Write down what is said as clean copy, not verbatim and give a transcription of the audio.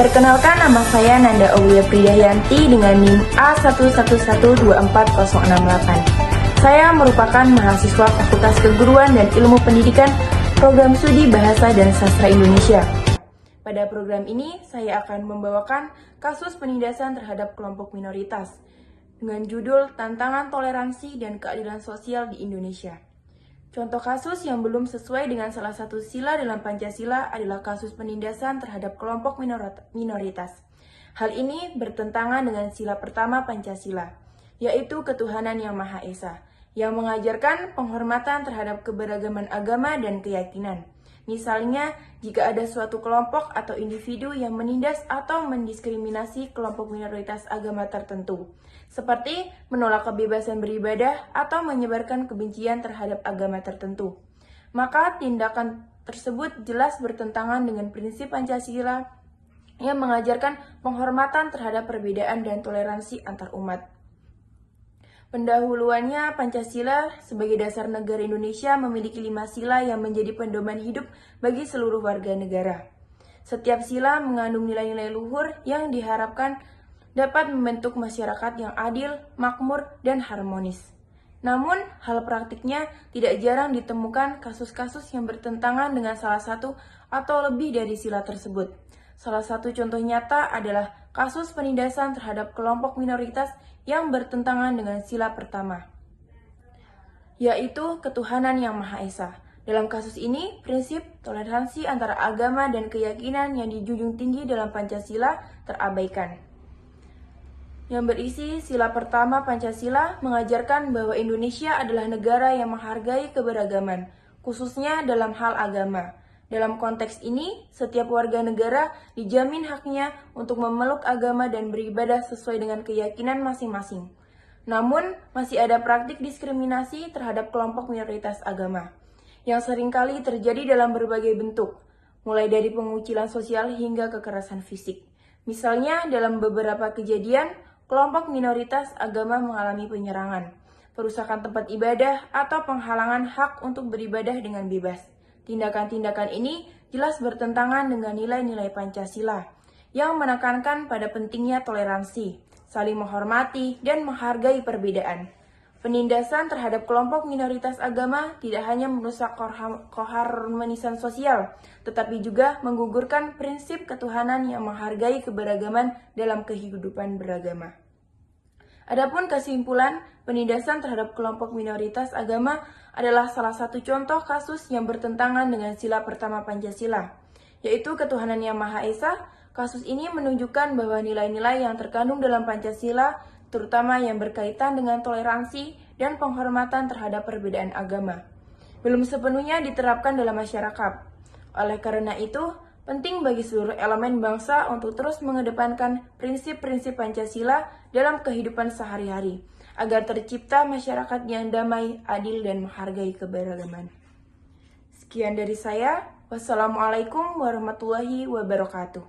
Perkenalkan, nama saya Nanda Aulia Pridayanti dengan NIM A111240068. Saya merupakan mahasiswa Fakultas Keguruan dan Ilmu Pendidikan Program Studi Bahasa dan Sastra Indonesia. Pada program ini, saya akan membawakan kasus penindasan terhadap kelompok minoritas dengan judul Tantangan Toleransi dan Keadilan Sosial di Indonesia. Contoh kasus yang belum sesuai dengan salah satu sila dalam Pancasila adalah kasus penindasan terhadap kelompok minoritas. Hal ini bertentangan dengan sila pertama Pancasila, yaitu ketuhanan yang Maha Esa, yang mengajarkan penghormatan terhadap keberagaman agama dan keyakinan. Misalnya, jika ada suatu kelompok atau individu yang menindas atau mendiskriminasi kelompok minoritas agama tertentu, seperti menolak kebebasan beribadah atau menyebarkan kebencian terhadap agama tertentu, maka tindakan tersebut jelas bertentangan dengan prinsip Pancasila yang mengajarkan penghormatan terhadap perbedaan dan toleransi antar umat. Pendahuluannya, Pancasila sebagai dasar negara Indonesia memiliki 5 sila yang menjadi pedoman hidup bagi seluruh warga negara. Setiap sila mengandung nilai-nilai luhur yang diharapkan dapat membentuk masyarakat yang adil, makmur, dan harmonis. Namun, hal praktiknya tidak jarang ditemukan kasus-kasus yang bertentangan dengan salah satu atau lebih dari sila tersebut. Salah satu contoh nyata adalah kasus penindasan terhadap kelompok minoritas yang bertentangan dengan sila pertama, yaitu ketuhanan yang Maha Esa. Dalam kasus ini, prinsip toleransi antara agama dan keyakinan yang dijunjung tinggi dalam Pancasila terabaikan. Yang berisi sila pertama Pancasila mengajarkan bahwa Indonesia adalah negara yang menghargai keberagaman, khususnya dalam hal agama. Dalam konteks ini, setiap warga negara dijamin haknya untuk memeluk agama dan beribadah sesuai dengan keyakinan masing-masing. Namun, masih ada praktik diskriminasi terhadap kelompok minoritas agama, yang seringkali terjadi dalam berbagai bentuk, mulai dari pengucilan sosial hingga kekerasan fisik. Misalnya, dalam beberapa kejadian, kelompok minoritas agama mengalami penyerangan, perusakan tempat ibadah, atau penghalangan hak untuk beribadah dengan bebas. Tindakan-tindakan ini jelas bertentangan dengan nilai-nilai Pancasila yang menekankan pada pentingnya toleransi, saling menghormati, dan menghargai perbedaan. Penindasan terhadap kelompok minoritas agama tidak hanya merusak keharmonisan sosial, tetapi juga menggugurkan prinsip ketuhanan yang menghargai keberagaman dalam kehidupan beragama. Adapun kesimpulan, penindasan terhadap kelompok minoritas agama adalah salah satu contoh kasus yang bertentangan dengan sila pertama Pancasila, yaitu ketuhanan yang Maha Esa. Kasus ini menunjukkan bahwa nilai-nilai yang terkandung dalam Pancasila, terutama yang berkaitan dengan toleransi dan penghormatan terhadap perbedaan agama, belum sepenuhnya diterapkan dalam masyarakat. Oleh karena itu, penting bagi seluruh elemen bangsa untuk terus mengedepankan prinsip-prinsip Pancasila dalam kehidupan sehari-hari, agar tercipta masyarakat yang damai, adil, dan menghargai keberagaman. Sekian dari saya. Wassalamualaikum warahmatullahi wabarakatuh.